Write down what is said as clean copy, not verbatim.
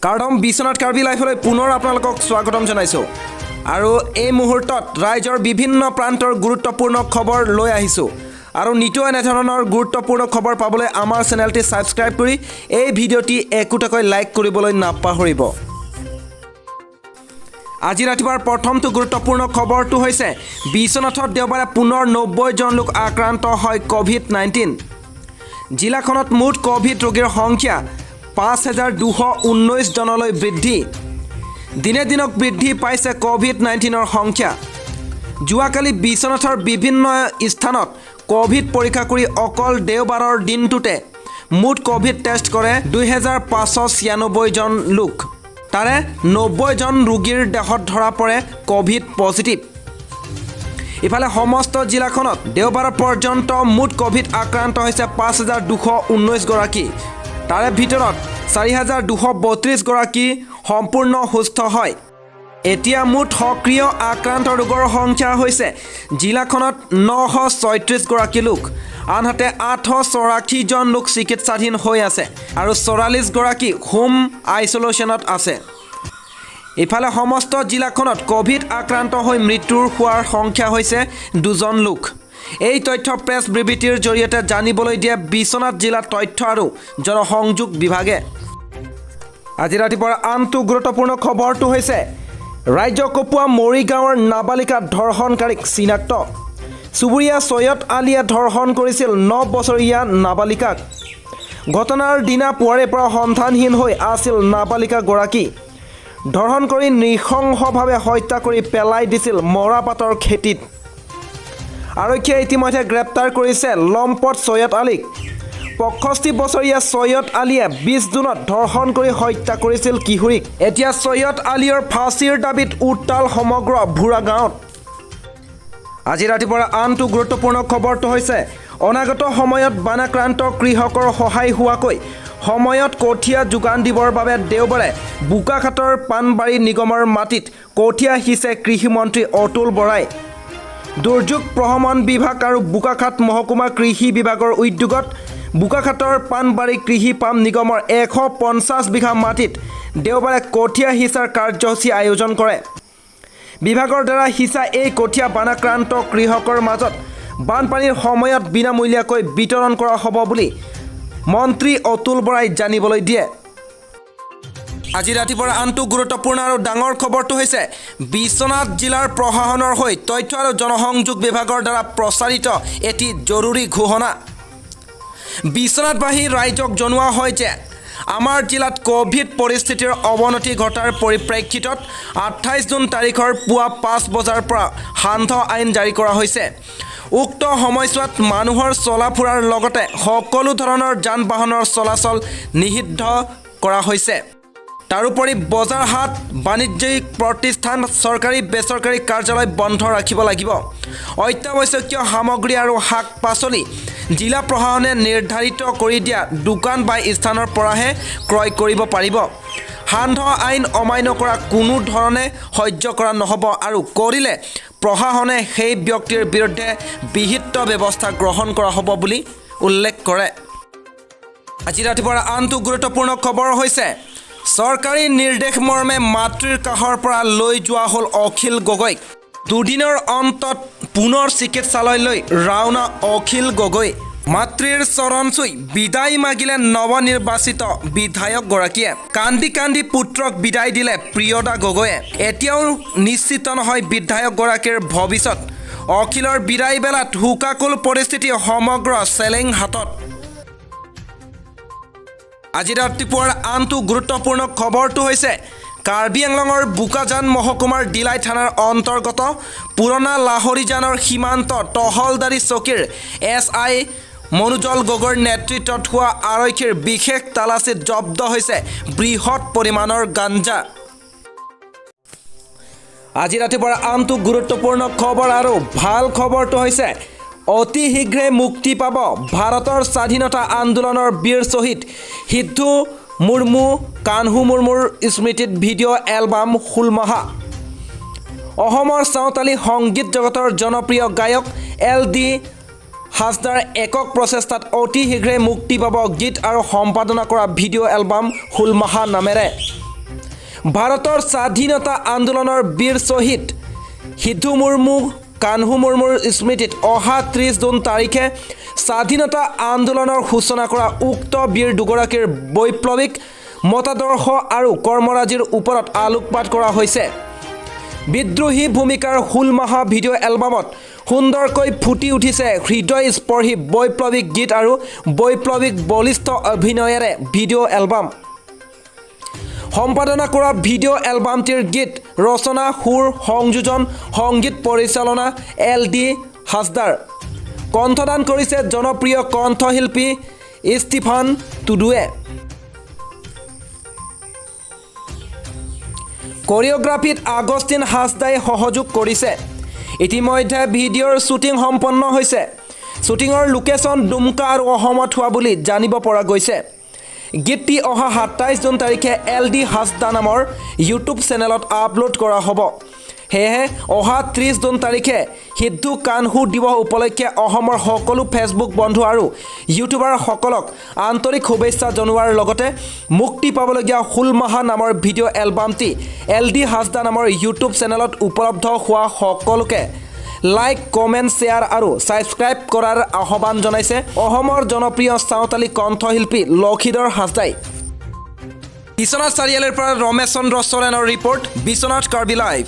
কাৰ্ডম বিশ্বনাথ কাৰ্বি লাইফলৈ পুনৰ আপোনালোকক স্বাগতম জনাইছোঁ আৰু এই মুহূৰ্তত ৰাজ্যৰ বিভিন্ন প্ৰান্তৰ গুৰুত্বপূৰ্ণ খবৰ লৈ আহিছোঁ আৰু নিতৌ এনেধৰণৰ গুৰুত্বপূৰ্ণ খবৰ পাবলৈ আমাৰ চেনেলটি ছাবস্ক্ৰাইব কৰি এই ভিডিঅ'টি একোটাকৈ লাইক কৰিবলৈ নাপাহৰিব। আজি ৰাতিপুৱাৰ প্ৰথমটো গুৰুত্বপূৰ্ণ খবৰটো হৈছে বিশ্বনাথত দেওবাৰে পুনৰ 90 জন লোক আক্ৰান্ত হয় কোভিড-19। জিলাখনত মুঠ কোভিড ৰোগীৰ সংখ্যা 5219 জনলৈ বৃদ্ধি। দিনে দিনক বৃদ্ধি পাইছে কোভিড-19ৰ সংখ্যা। যোৱাকালি বিশ্বনাথৰ বিভিন্ন স্থানত কোভিড পৰীক্ষা কৰি অকল দেওবাৰৰ দিনটোতে মুঠ কোভিড টেষ্ট কৰে 2596 জন লোক। তাৰে 90 জন ৰোগীৰ দেহত ধৰা পৰে কোভিড পজিটিভ। ইফালে সমস্ত জিলাখনত দেওবাৰ পৰ্যন্ত মুঠ কোভিড আক্ৰান্ত হৈছে 5219 গৰাকী। তাৰে ভিতৰত 4232 গৰাকী সম্পূৰ্ণ সুস্থ হয়। এতিয়া মুঠ সক্ৰিয় আক্ৰান্ত ৰোগৰ সংখ্যা হৈছে জিলাখনত 936 গৰাকী লোক, আনহাতে 884 জন লোক চিকিৎসাধীন হৈ আছে আৰু 44 গৰাকী হোম আইচোলেশ্যনত আছে। ইফালে সমস্ত জিলাখনত কোভিড আক্ৰান্ত হৈ মৃত্যুৰ হোৱাৰ সংখ্যা হৈছে 2 জন লোক। এই তথ্য প্ৰেছ বিবৃতিৰ জৰিয়তে জানিবলৈ দিয়ে বিশ্বনাথ জিলা তথ্য আৰু জনসংযোগ বিভাগে। আজি ৰাতিপুৱাৰ আনটো গুৰুত্বপূৰ্ণ খবৰটো হৈছে ৰাজ্য কপুৱা মৰিগাঁৱৰ নাবালিকা ধৰ্ষণকাৰীক চিনাক্ত। চুবুৰীয়া সৈয়দ আলীয়ে ধৰ্ষণ কৰিছিল 9 বছৰীয়া নাবালিকাক। ঘটনাৰ দিনা পুৱাৰে পৰা সন্ধানহীন হৈ আছিল নাবালিকাগৰাকী। ধৰ্ষণ কৰি নৃশংসভাৱে হত্যা কৰি পেলাই দিছিল মৰাপাটৰ খেতিত। আৰক্ষীয়ে ইতিমধ্যে গ্ৰেপ্তাৰ কৰিছে লম্পট সৈয়দ আলীক। 65 বছৰীয়া সৈয়দ আলীয়ে 20 জুনত ধৰ্ষণ কৰি হত্যা কৰিছিল কিশোৰীক। এতিয়া সৈয়দ আলীৰ ফাঁচীৰ দাবীত উত্তাল সমগ্ৰ ভুৰা গাঁৱত। আজি ৰাতিপুৱাৰ আনটো গুৰুত্বপূৰ্ণ খবৰটো হৈছে অনাগত সময়ত বানাক্ৰান্ত কৃষকৰ সহায় হোৱাকৈ সময়ত কঠীয়া যোগান দিবৰ বাবে দেওবাৰে বোকাখাটৰ পাণবাৰী নিগমৰ মাটিত কঠীয়া সিঁচে কৃষিমন্ত্ৰী অতুল বৰাই। দুৰ্যোগ প্ৰশমন বিভাগ আৰু বোকাখাট মহকুমা কৃষি বিভাগৰ উদ্যোগত বোকাখাটৰ পাণবাৰী কৃষি পাম নিগমৰ 150 বিঘা মাটিত দেওবাৰে কঠীয়া সিঁচাৰ কাৰ্যসূচী আয়োজন কৰে। বিভাগৰ দ্বাৰা সিঁচা এই কঠীয়া বানাক্ৰান্ত কৃষকৰ মাজত বানপানীৰ সময়ত বিনামূলীয়াকৈ বিতৰণ কৰা হ'ব বুলি মন্ত্ৰী অতুল বৰাই জানিবলৈ দিয়ে। আজি ৰাতিপুৱাৰ আনটো গুৰুত্বপূৰ্ণ আৰু ডাঙৰ খবৰটো হৈছে বিশ্বনাথ জিলাৰ প্ৰশাসনৰ হৈ তথ্য আৰু জনসংযোগ বিভাগৰ দ্বাৰা প্ৰচাৰিত এটি জৰুৰী ঘোষণা। বিশ্বনাথবাসী ৰাইজক জনোৱা হয় যে আমাৰ জিলাত কোভিড পৰিস্থিতিৰ অৱনতি ঘটাৰ পৰিপ্ৰেক্ষিতত 28 জুন তাৰিখৰ পুৱা 5 বজাৰ পৰা সান্ধ্য আইন জাৰি কৰা হৈছে। উক্ত সময়ছোৱাত মানুহৰ চলা ফুৰাৰ লগতে সকলো ধৰণৰ যান বাহনৰ চলাচল নিষিদ্ধ কৰা হৈছে। তাৰোপৰি বজাৰ হাট, বাণিজ্যিক প্ৰতিষ্ঠান, চৰকাৰী বেচৰকাৰী কাৰ্যালয় বন্ধ ৰাখিব লাগিব। অত্যাৱশ্যকীয় সামগ্ৰী আৰু শাক পাচলি জিলা প্ৰশাসনে নিৰ্ধাৰিত কৰি দিয়া দোকান বা স্থানৰ পৰাহে ক্ৰয় কৰিব পাৰিব। সান্ধ্য আইন অমান্য কৰা কোনো ধৰণে সহ্য কৰা নহ'ব আৰু কৰিলে প্ৰশাসনে সেই ব্যক্তিৰ বিৰুদ্ধে বিহিত ব্যৱস্থা গ্ৰহণ কৰা হ'ব বুলি উল্লেখ কৰে। আজি ৰাতিপুৱাৰ আনটো গুৰুত্বপূৰ্ণ খবৰ হৈছে চৰকাৰী নিৰ্দেশ মৰ্মে মাতৃৰ কাষৰ পৰা লৈ যোৱা হ'ল অখিল গগৈক। দুদিনৰ অন্তত পুনৰ চিকিৎসালয়লৈ ৰাওনা অখিল গগৈ। মাতৃৰ চৰণ চুই বিদায় মাগিলে নৱনিৰ্বাচিত বিধায়কগৰাকীয়ে। কান্দি কান্দি পুত্ৰক বিদায় দিলে প্ৰিয়দা গগৈয়ে। এতিয়াও নিশ্চিত নহয় বিধায়কগৰাকীৰ ভৱিষ্যত। অখিলৰ বিদায় বেলাত শোকাকুল পৰিস্থিতি সমগ্ৰ চেলেং হাতত। আজি ৰাতিপুৱাৰ আনটো গুৰুত্বপূৰ্ণ খবৰটো হৈছে কাৰ্বি আংলঙৰ বোকাজান মহকুমাৰ দিলাই থানাৰ অন্তৰ্গত পুৰণা লাহৰিজানৰ সীমান্ত তহলদাৰী চকীৰ SI মনোজল গগৈৰ নেতৃত্বত হোৱা আৰক্ষীৰ বিশেষ তালাচীত জব্দ হৈছে বৃহৎ পৰিমাণৰ গাঞ্জা। আজি ৰাতিপুৱাৰ আনটো গুৰুত্বপূৰ্ণ খবৰ আৰু ভাল খবৰটো হৈছে অতি শীঘ্ৰে মুক্তি পাব ভাৰতৰ স্বাধীনতা আন্দোলনৰ বীৰ শ্বহীদ সিদ্ধু মুৰ্মু কানহু মুৰ্মুৰ স্মৃতিত ভিডিঅ' এলবাম ফুলমাহা। অসমৰ চাওতালী সংগীত জগতৰ জনপ্ৰিয় গায়ক LD হাজদাৰ একক প্ৰচেষ্টাত অতি শীঘ্ৰে মুক্তি পাব গীত আৰু সম্পাদনা কৰা ভিডিঅ' এলবাম ফুলমাহা নামেৰে। ভাৰতৰ স্বাধীনতা আন্দোলনৰ বীৰ শ্বহীদ সিদ্ধু মুৰ্মু কানহু মুৰ্মুৰ স্মৃতিত অহা 30 জুন তাৰিখে স্বাধীনতা আন্দোলনৰ সূচনা কৰা উক্ত বীৰ দুগৰাকীৰ বৈপ্লৱিক মতাদৰ্শ আৰু কৰ্মৰাজিৰ ওপৰত আলোকপাত কৰা হৈছে। বিদ্ৰোহী ভূমিকাৰ হুলমাহা ভিডিঅ' এলবামত সুন্দৰকৈ ফুটি উঠিছে হৃদয়স্পৰ্শী বৈপ্লৱিক গীত আৰু বৈপ্লৱিক বলিষ্ঠ অভিনয়েৰে ভিডিঅ' এলবাম সম্পাদনা কৰা ভিডিঅ' এলবামটিৰ গীত ৰচনা সুৰ সংযোজন সংগীত পৰিচালনা LD হাছদাৰ কণ্ঠদান কৰিছে জনপ্ৰিয় কণ্ঠশিল্পী ষ্টিফান টুডুৱে। কোৰিঅ'গ্ৰাফিত আগষ্টিন হাছদাই সহযোগ কৰিছে। ইতিমধ্যে ভিডিঅ'ৰ শ্বুটিং সম্পন্ন হৈছে। শ্বুটিঙৰ লোকেশ্যন ডুমকা আৰু অসমত হোৱা বুলি জানিব পৰা গৈছে। গীতটি অহা 27 জুন তাৰিখে LD হাছদা নামৰ ইউটিউব চেনেলত আপলোড কৰা হ'ব। সেয়েহে অহা 30 জুন তাৰিখে সিদ্ধু কানহু দিৱস উপলক্ষে অসমৰ সকলো ফেচবুক বন্ধু আৰু ইউটিউবাৰসকলক আন্তৰিক শুভেচ্ছা জনোৱাৰ লগতে মুক্তি পাবলগীয়া হুলমাহা নামৰ ভিডিঅ' এলবামটি LD হাছদা নামৰ ইউটিউব চেনেলত উপলব্ধ হোৱা সকলোকে লাইক কমেণ্ট শ্বেয়াৰ আৰু ছাবস্ক্ৰাইব কৰাৰ আহ্বান জনাইছে অসমৰ জনপ্ৰিয় চাওতালী কণ্ঠশিল্পী লক্ষীধৰ হাছদাই। বিশ্বনাথ চাৰিআলিৰ পৰা ৰমেশ চন্দ্ৰ চৰেণৰ ৰিপৰ্ট, বিশ্বনাথ কাৰ্বি লাইভ।